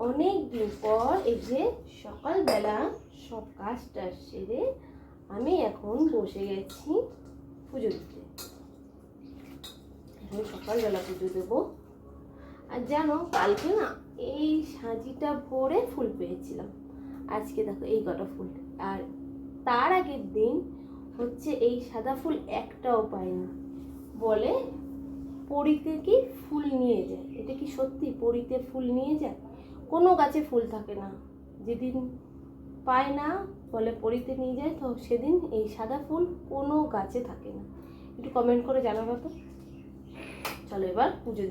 অনেক দিন পর এই যে সকালবেলা সব কাজটা সেরে আমি এখন বসে গেছি পুজো দিতে। এখন সকালবেলা পুজো দেবো। আর জানো কালকে না এই সাজিটা ভরে ফুল পেয়েছিলাম, আজকে দেখো এই কটা ফুল। আর তার আগের দিন হচ্ছে এই সাদা ফুল একটাও পাইনি, বলে পরীতে কি ফুল নিয়ে যায়। এটা কি সত্যি পরীতে ফুল নিয়ে যায়? কোনো গাছে ফুল থাকে না, যেদিন পায় না বলে পরীতে নিয়ে যায়, তো সেদিন এই সাদা ফুল কোনো গাছে থাকে না। একটু কমেন্ট করে জানাবো তো। চলো এবার পুজো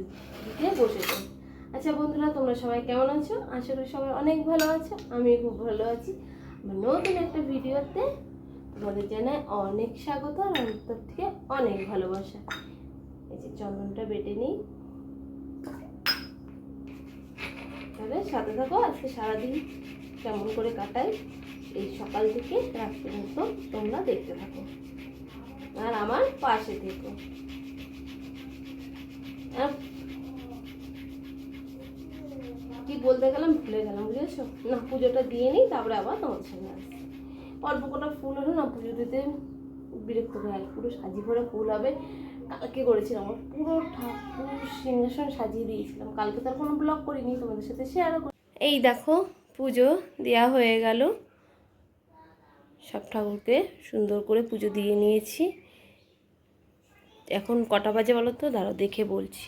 দিতে বসে যাই। আচ্ছা বন্ধুরা, তোমরা সবাই কেমন আছো? আশা করি সবাই অনেক ভালো আছো, আমি খুব ভালো আছি। আমার নতুন একটা ভিডিওতে তোমাদের জানাই অনেক স্বাগত আর অন্তর থেকে অনেক ভালোবাসা। এই যে চন্দনটা বেটে নিই, তাহলে সাথে থাকো। আজকে সারাদিন কেমন করে কাটাই এই সকাল থেকে রাত পর্যন্ত তোমরা দেখতে থাকো আর আমার পাশে থেকো। কি বলতে গেলাম ভুলে গেলাম, বুঝেছো না? পুজোটা দিয়ে নিই, তারপরে আবার তোমার সঙ্গে আসছি। অল্প কটা ফুল হলো না, পুজো দিতে বিরক্ত হয়ে পুরো সাজি ভরে ফুল হবে। কালকে করেছিলাম, আমার পুরো ঠাকুর সিংহাসন সাজিয়ে দিয়েছিলাম। কালকে তার কোনো ব্লগ করিনি, তোমাদের সাথে শেয়ারও করি। এই দেখো পুজো দেওয়া হয়ে গেল, সব ঠাকুরকে সুন্দর করে পুজো দিয়ে নিয়েছি। এখন কটা বাজে বলো তো? দাঁড়াও দেখে বলছি।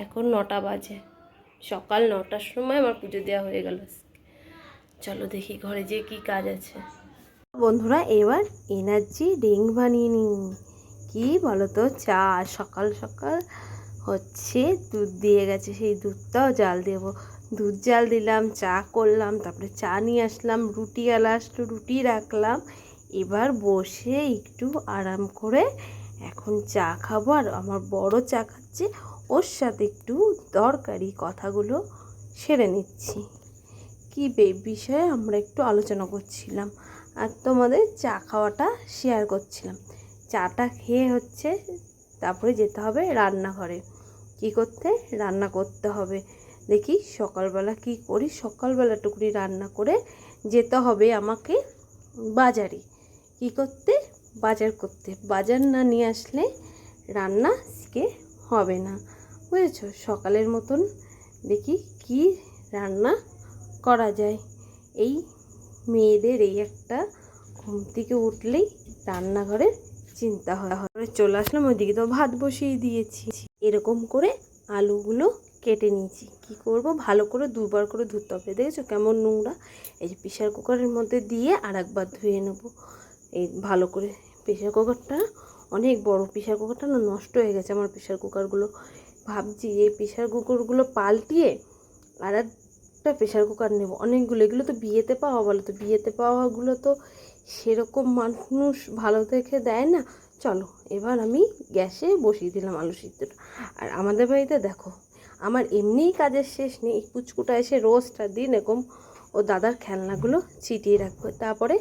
এখন 9টা বাজে, সকাল 9টার সময় আমার পুজো দেওয়া হয়ে গেল। চলো দেখি ঘরে যে কি কাজ আছে। বন্ধুরা এবার এনার্জি ড্রিঙ্ক বানিয়ে নিই। কি বলো তো, চা সকাল সকাল হচ্ছে দুধ দিয়ে গেছে, সেই দুধটাও জাল দেবো। দুধ জাল দিলাম, চা করলাম, তারপরে চা নিয়ে আসলাম, রুটিওয়ালা আসলো, রুটি রাখলাম। এবার বসে একটু আরাম করে এখন চা খাবো। আর আমার বড় চা খাচ্ছে, ওর সাথে একটু দরকারি কথাগুলো সেরে নিচ্ছি। কি বিষয়ে আমরা একটু আলোচনা করছিলাম আর তোমাদের চা খাওয়াটা শেয়ার করছিলাম। চাটা খেয়ে হচ্ছে তারপরে যেতে হবে রান্নাঘরে। কি করতে? রান্না করতে হবে। দেখি সকালবেলা কি করি। সকালবেলা টুকুনি রান্না করে যেতে হবে আমাকে বাজারে। কি করতে? বাজার করতে। বাজার না নিয়ে আসলে রান্না আজকে হবে না, বুঝেছো? সকালের মতন দেখি কি রান্না করা যায়। এই মেয়েদের এই একটা ঘুম থেকে উঠলেই রান্নাঘরের চিন্তা হয়। চলে আসলাম, ওইদিকে তো ভাত বসিয়ে দিয়েছি। এরকম করে আলুগুলো কেটে নিয়েছি। কি করব, ভালো করে দুবার করে ধুতে হবে। দেখেছো কেমন নোংরা? এই যে প্রেশার কুকারের মধ্যে দিয়ে আর একবার ধুয়ে নেব এই ভালো করে। প্রেশার কুকারটা অনেক বড়, প্রেশার কুকারটা না নষ্ট হয়ে গেছে আমার প্রেশার কুকারগুলো। ভাবছি এই প্রেশার কুকারগুলো পাল্টিয়ে আর একটা প্রেশার কুকার নেব। অনেকগুলো, এগুলো তো বিয়েতে পাওয়া, বলো তো বিয়েতে পাওয়াগুলো তো সেরকম মানুষ ভালো দেখে দেয় না। চলো এবার আমি গ্যাসে বসিয়ে দিলাম আলু সিদ্ধটা। আর আমাদের বাড়িতে দেখো, আমার এমনিই কাজের শেষ নেই, এই পুচকুটা এসে রোজটা দিন এরকম ও দাদার খেলনাগুলো ছিটিয়ে রাখবে। তারপরে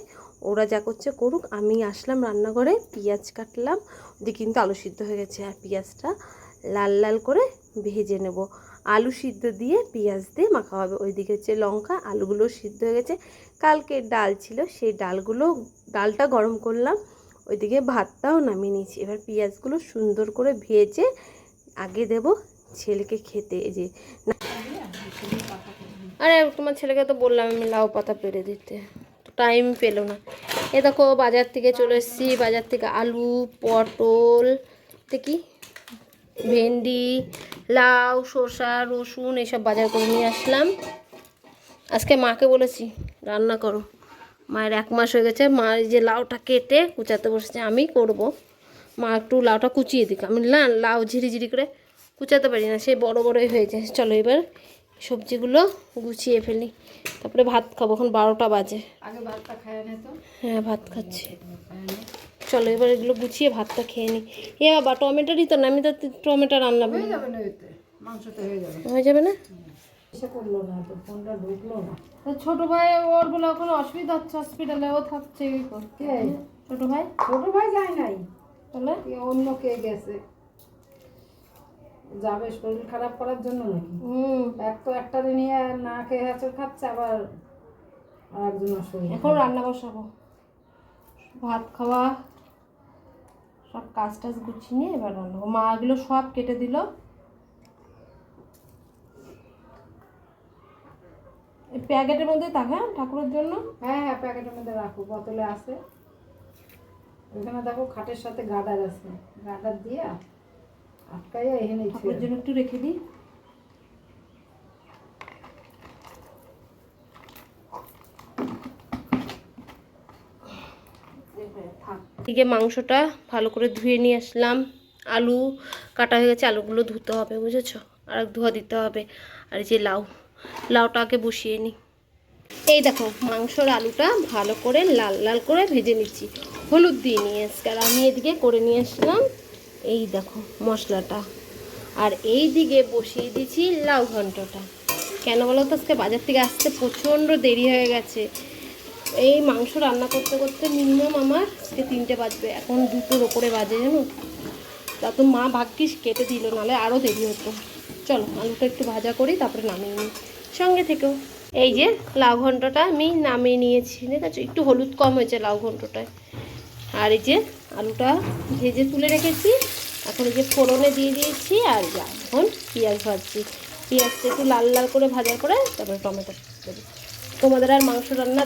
ওরা যা করছে করুক, আমি আসলাম রান্নাঘরে, পেঁয়াজ কাটলাম। ওদিকে কিন্তু আলু সিদ্ধ হয়ে গেছে, আর পেঁয়াজটা লাল লাল করে ভেজে নেব। আলু সিদ্ধ দিয়ে পেঁয়াজ দিয়ে মাখা হবে। ওইদিকে হচ্ছে লঙ্কা, আলুগুলো সিদ্ধ হয়ে গেছে। কালকে ডাল ছিল, সেই ডালটা গরম করলাম। ওইদিকে ভাতটাও নামিয়ে নিয়েছি। এবার পেঁয়াজগুলো সুন্দর করে ভেজে আগে দেব ছেলেকে খেতে। এই যে আরে তোমার ছেলেকে তো বললাম আমি লাউ পাতা পেরে দিতে, টাইম পেলো না। এ দেখো বাজার থেকে চলে এসেছি। বাজার থেকে আলু, পটল, দেখি ভেন্ডি, লাউ, শসা, রসুন এসব বাজার করে নিয়ে আসলাম। আজকে মাকে বলেছি রান্না করো। মায়ের 1 মাস হয়ে গেছে, মা যে লাউটা কেটে কুচাতে বসেছে, আমি করব। মা একটু লাউটা কুচিয়ে দিক, আমি না লাউ ঝিরিঝিরি করে কুচাতে পারি না, সেই বড় বড়ই হয়ে যায়। চলো এবার সবজিগুলো গুছিয়ে ফেলি, তারপরে ভাত খাবো। এখন 12টা বাজে। হ্যাঁ ভাত খাচ্ছি। চলো এবার এগুলো গুছিয়ে ভাতটা খেয়ে নিই। এ বাবা টমেটো দিত না, আমি তো টমেটো রান্না হয়ে যাবে না। ছোট ভাই ওর বলে ওখানে অসুবিধা হচ্ছে, হসপিটালে ও থাকছে। ছোট ভাই যায় নাই, তাহলে অন্য কে গেছে। যাবে শরীর খারাপ করার জন্য নাকি? এক তো একটা নিয়ে না খেয়ে হাঁচড় খাচ্ছে, আবার আরেকজন অসুবিধা। এখন রান্না বসাবো, ভাত খাওয়া সব কাজ টাজ গুছিয়ে নিয়ে এবার রান্না করবো। মা এগুলো সব কেটে দিল। এই প্যাকেটের মধ্যে থাক, হ্যাঁ ঠাকুরের জন্য। হ্যাঁ হ্যাঁ, প্যাকেটের মধ্যে রাখো, বোতলে আছে। ওখানে দেখো খাটের সাথে গার্ডার আছে, গার্ডার দিয়ে আটকাইয়া এখানে ঠাকুরের জন্য একটু রেখে দিই। এদিকে মাংসটা ভালো করে ধুয়ে নিয়ে আসলাম। আলু কাটা হয়ে গেছে, আলুগুলো ধুতে হবে, বুঝেছো? আর ধোয়া দিতে হবে। আর এই যে লাউটা আগে বসিয়ে নিই। এই দেখো মাংসর আলুটা ভালো করে লাল লাল করে ভেজে নিচ্ছি, হলুদ দিয়ে নিয়ে এসছি। আর আমি এদিকে করে নিয়ে আসলাম এই দেখো মশলাটা। আর এই দিকে বসিয়ে দিচ্ছি লাউ ঘন্টটা। কেন বলো তো, আজকে বাজার থেকে আসতে প্রচণ্ড দেরি হয়ে গেছে। এই মাংস রান্না করতে করতে মিনিমাম আমার আজকে 3টে বাজবে, এখন 2টোর ওপরে বাজে জানো। তা তো মা ভাগ্যিস কেটে দিল, নাহলে আরও দেরি হতো। চলো আলুটা একটু ভাজা করি, তারপরে নামিয়ে নিই, সঙ্গে থেকেও। এই যে লাউ ঘন্টটা আমি নামিয়ে নিয়েছি, ঠিক আছে? একটু হলুদ কম হয়েছে লাউ ঘন্টটায়। আর এই যে আলুটা ভেজে তুলে রেখেছি, এখন এই যে ফোড়নে দিয়ে দিয়েছি। আর যা এখন পেঁয়াজ ভাজছি, পেঁয়াজটা একটু লাল লাল করে ভাজার পরে তারপরে টমেটো দেবো। তোমাদের আর মাংস রান্না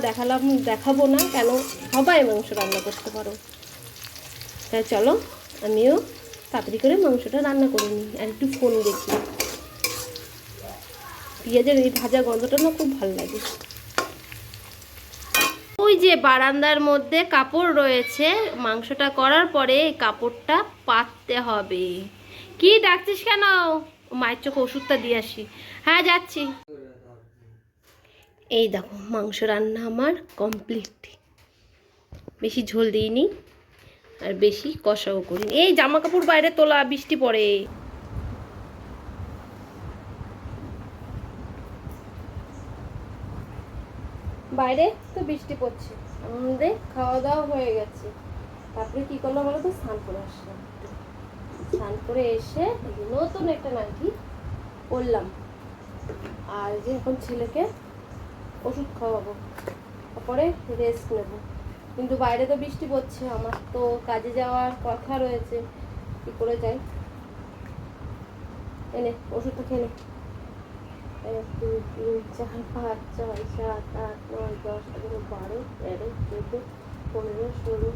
দেখাবো না, কেন সবাই মাংস রান্না করতে পারো। তাই চলো আমিও তাড়াতাড়ি করে মাংসটা রান্না করে নিই আর একটু ফোন দেখি। পেঁয়াজের এই ভাজা গন্ধটা না খুব ভালো লাগে। ওই যে বারান্দার মধ্যে কাপড় রয়েছে, মাংসটা করার পরে এই কাপড়টা পাততে হবে। কি ডাকছিস কেন? মায়ের চোখে ওষুধটা দিয়ে আসি। হ্যাঁ যাচ্ছি। এই দেখো মাংস রান্না আমার কমপ্লিট। বেশি ঝোল দিইনি আর বেশি কষাও করিনি। এই জামা কাপড় বাইরে তোলা, বৃষ্টি পড়ে। বাইরে তো বৃষ্টি পড়ছে, আমাদের খাওয়া দাওয়া হয়ে গেছে। তারপরে কি করলো বলো তো, স্নান করে আসলাম। স্নান করে এসে নতুন একটা নাইটি পরলাম। আর যে এখন ছেলেকে ওষুধ খাওয়াবো, তারপরে রেস্ট নেব। কিন্তু বাইরে তো বৃষ্টি পড়ছে, আমার তো কাজে যাওয়ার কথা রয়েছে, কি করে যাই। এনে ওষুধটা খেয়ে নে। 1 2 3 4 5 6 7 8 9 10 11 12 13 14 15 16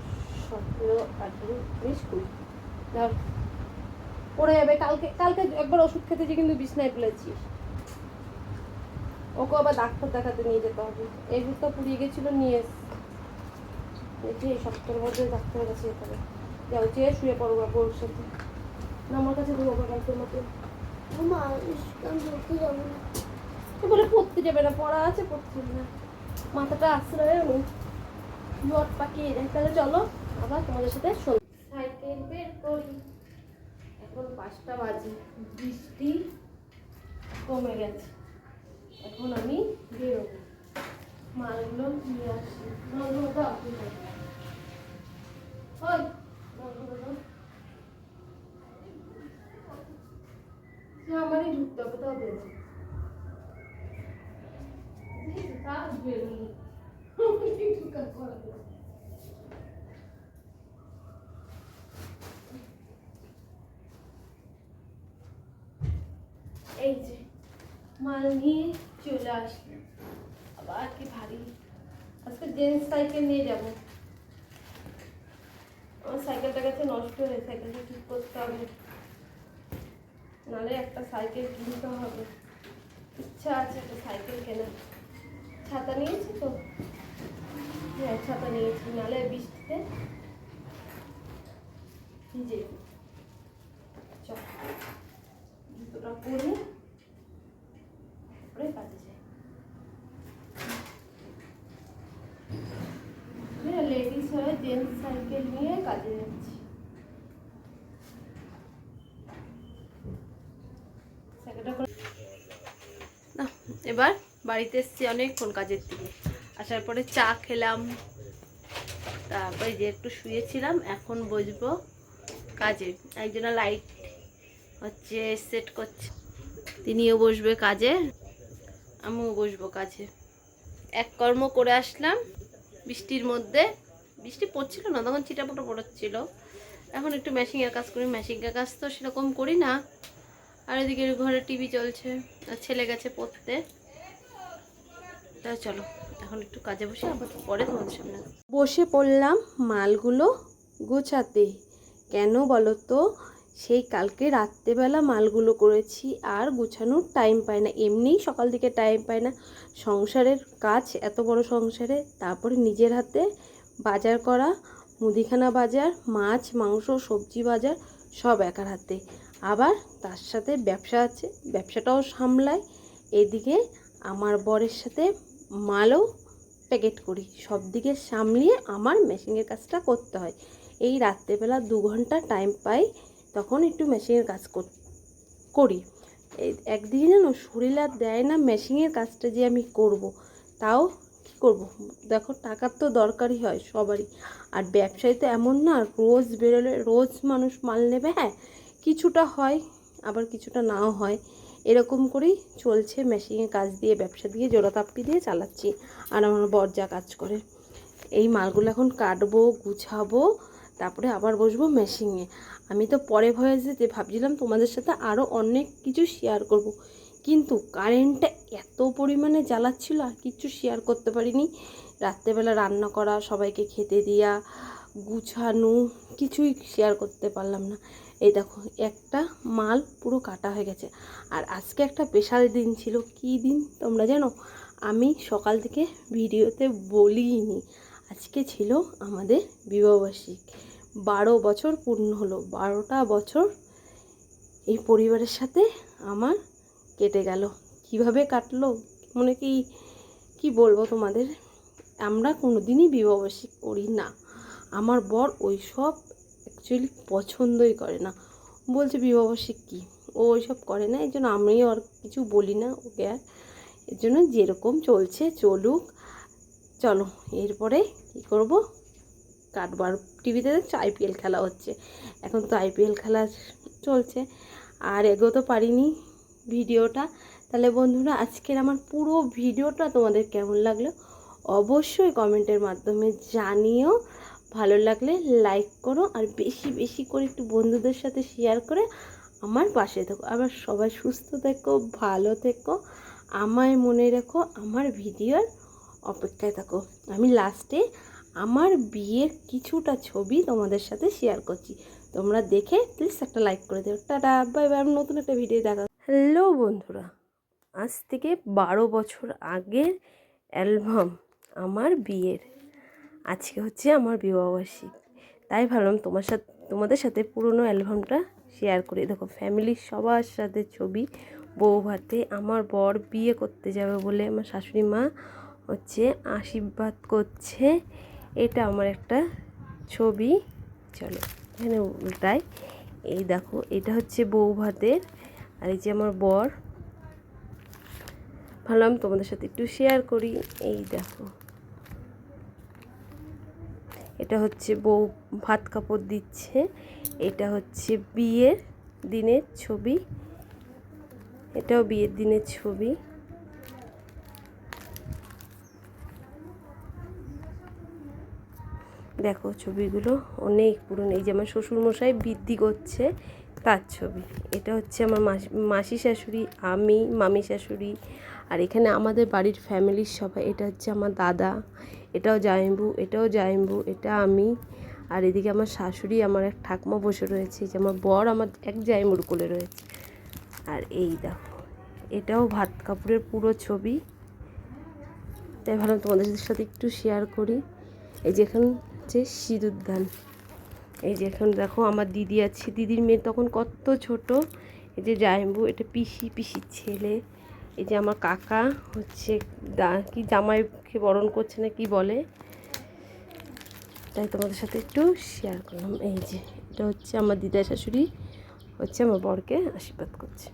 17 18 19 20 ধর পড়ে যাবে। কালকে একবার ওষুধ খেতেছি কিন্তু বিছনায় ফেলেছিস। ওকে আবার ডাক্তার দেখাতে নিয়ে যেতে হবে। এই ওষুধটা পুড়িয়ে গেছিলো, নিয়ে দেখি এই সপ্তাহের মধ্যে ডাক্তারের কাছে যেতে হবে। যাও চেয়ে শুয়ে পড়ো ওর সাথে, না আমার কাছে ঘুমাবো কালকের মতো। বলে পড়তে যাবে না, পড়া আছে, পড়তে যাবে না, মাথাটা আশ্রয় নেই, জট পাকিয়ে যায়। তাহলে চলো আবার তোমাদের সাথে সাইকেল বের করি। এখন 5টা বাজে, বৃষ্টি কমে গেছে, এখন আমি বেরোবো, মালগুলো নিয়ে আসি। মালগুলো তো আপনি আমারই ঢুকতে হবে, তাও বেরোবো। এই যে মাল নিয়ে চলে আসলাম। আবার কি ভারী, আজকে জেন্টস সাইকেল নিয়ে যাবো। আমার সাইকেলটা গেছে নষ্ট হয়ে, সাইকেলটা ঠিক করতে হবে, নাহলে একটা সাইকেল কিনতে হবে। ইচ্ছা আছে একটা সাইকেল কেনার। ছাতা নিয়েছি তো, হ্যাঁ ছাতা নিয়েছি, নাহলে বৃষ্টিতে ভিজে। চল জুতোটা পরে পরে কাজে যাই। লেডিস হয়ে জেন্টস সাইকেল নিয়ে কাজে যাচ্ছি। এবার বাড়িতে এসেছি অনেকক্ষণ কাজের থেকে, আসার পরে চা খেলাম, তারপরে যে একটু শুয়েছিলাম। এখন বসবো কাজে। একজনা লাইট হচ্ছে সেট করছে, তিনিও বসবে কাজে, আমিও বসবো কাজে। এক কর্ম করে আসলাম বৃষ্টির মধ্যে, বৃষ্টি পড়ছিল না তখন, ছিটাফোটা পড়ছিল। এখন একটু মেশিনের কাজ করি, মেশিনের কাজ তো সেরকম করি না। আর এদিকে ঘরে টিভি চলছে, আর ছেলে গেছে পড়তে। তাই চলো এখন একটু কাজে বসে, আবার পরে তোমাদের সামনে বসে পড়লাম মালগুলো গোছাতে। কেন বলো তো, সেই কালকে রাত্রেবেলা মালগুলো করেছি, আর গোছানোর টাইম পাই না, এমনিই সকাল থেকে টাইম পাই না, সংসারের কাজ এত বড় সংসারে, তারপরে নিজের হাতে বাজার করা, মুদিখানা বাজার, মাছ মাংস সবজি বাজার সব একার হাতে, আবার তার সাথে ব্যবসা আছে, ব্যবসাটাও সামলায়, এদিকে আমার বরের সাথে মালও প্যাকেট করি, সব দিকে সামলিয়ে আমার মেশিনের কাজটা করতে হয়। এই রাত্রেবেলা 2 ঘন্টা টাইম পাই, তখন একটু মেশিনের কাজ করি। একদিকে যেন শরীর আর দেয় না মেশিনের কাজটা যে আমি করব, তাও কী করব, দেখো টাকার তো দরকারই হয় সবারই, আর ব্যবসায় তো এমন না রোজ বেরোলে রোজ মানুষ মাল নেবে, হ্যাঁ কিছুটা হয় আবার কিছুটা নাও হয়, এরকম করেই চলছে, মেশিনের কাজ দিয়ে ব্যবসা দিয়ে জোড়াতাপ্পি দিয়ে চালাচ্ছি। আর আমার বর যা কাজ করে, এই মালগুলো এখন কাটবো গুছাবো, তারপরে আবার বসবো মেশিনে। আমি তো পরে ভয়েসে ভাবছিলাম তোমাদের সাথে আরও অনেক কিছু শেয়ার করব, কিন্তু কারেন্টটা এত পরিমাণে জ্বালাচ্ছিল আর কিছু শেয়ার করতে পারিনি। রাত্রেবেলা রান্না করা, সবাইকে খেতে দেওয়া, গুছানো, কিছুই শেয়ার করতে পারলাম না। এই দেখো একটা মাল পুরো কাটা হয়ে গেছে। আর আজকে একটা স্পেশাল দিন ছিল, কী দিন তোমরা জানো? আমি সকাল থেকে ভিডিওতে বলিনি, আজকে ছিল আমাদের বিবাহবার্ষিক, 12 বছর পূর্ণ হলো। 12টা বছর এই পরিবারের সাথে আমার কেটে গেল। কিভাবে কাটলো মানে কি বলবো তোমাদের, আমরা কোনো দিনই বিবাহবার্ষিক করি না। আমার বর ওই সব অ্যাকচুয়ালি পছন্দই করে না, বলছে বিবাহবার্ষিক কী, ও ওইসব করে না, এই জন্য আমিও আর কিছু বলি না ওকে। আর এর জন্য যেরকম চলছে চলুক। চলো এরপরে কী করবো, কাটবার। টিভিতে দেখছো আইপিএল খেলা হচ্ছে, এখন তো আইপিএল খেলা চলছে, আর এগোতে পারিনি ভিডিওটা। তাহলে বন্ধুরা আজকের আমার পুরো ভিডিওটা তোমাদের কেমন লাগলো অবশ্যই কমেন্টের মাধ্যমে জানিও। ভালো লাগলে লাইক করো, আর বেশি বেশি করে একটু বন্ধুদের সাথে শেয়ার করে আমার পাশে থেকো। আবার সবাই সুস্থ থেকো, ভালো থেকো, আমায় মনে রেখো, আমার ভিডিওর অপেক্ষায় থাকো। আমি লাস্টে আমার বিয়ের কিছুটা ছবি তোমাদের সাথে শেয়ার করছি, তোমরা দেখে প্লিজ একটা লাইক করে দেবে। টাটা, বাই বাই, আমি নতুন একটা ভিডিও দেখা। হ্যালো বন্ধুরা, আজ থেকে 12 বছর আগের অ্যালবাম আমার বিয়ের, আজকে হচ্ছে আমার বিবাহবার্ষিক, তাই ভাবলাম তোমাদের সাথে পুরনো অ্যালবামটা শেয়ার করি। দেখো ফ্যামিলির সবার সাথে ছবি, বউ ভাতে, আমার বর বিয়ে করতে যাবে বলে আমার শাশুড়ি মা হচ্ছে আশীর্বাদ করছে, এটা আমার একটা ছবি। চলো এখানে উল্টাই, এই দেখো এটা হচ্ছে বউ ভাতের, আর এই যে আমার বর, ভাবলাম তোমাদের সাথে একটু শেয়ার করি। এই দেখো এটা হচ্ছে বউ ভাত কাপড় দিচ্ছে, এটা হচ্ছে বিয়ের দিনের ছবি, এটাও বিয়ের দিনের ছবি। দেখো ছবিগুলো অনেক পুরনো, এই যে আমার শ্বশুরমশাই বৃদ্ধি করছে তার ছবি, এটা হচ্ছে আমার মাসি শাশুড়ি, আমি মামি শাশুড়ি, আর এখানে আমাদের বাড়ির ফ্যামিলির সবাই। এটা হচ্ছে আমার দাদা, এটাও জামাইবু, এটাও জামাইবু, এটা আমি, আর এদিকে আমার শাশুড়ি, আমার এক ঠাকুমা বসে রয়েছে, যে আমার বর আমার এক জামাইবুর কোলে রয়েছে। আর এই দেখো এটাও ভাত কাপড়ের পুরো ছবি, তাই ভাবলাম তোমাদের সাথে একটু শেয়ার করি। এই যেখানে হচ্ছে সিঁদুরদান, এই যে এখন দেখো আমার দিদি আছে, দিদির মেয়ে তখন কত ছোট, এই যে জামাইবু, এটা পিসির ছেলে, এই যে আমার কাকা হচ্ছে কি জামাইকে বরণ করছে না কি বলে, তাই তোমাদের সাথে একটু শেয়ার করলাম। এই যে এটা হচ্ছে আমার দিদা শাশুড়ি, হচ্ছে আমার বরকে আশীর্বাদ করছে।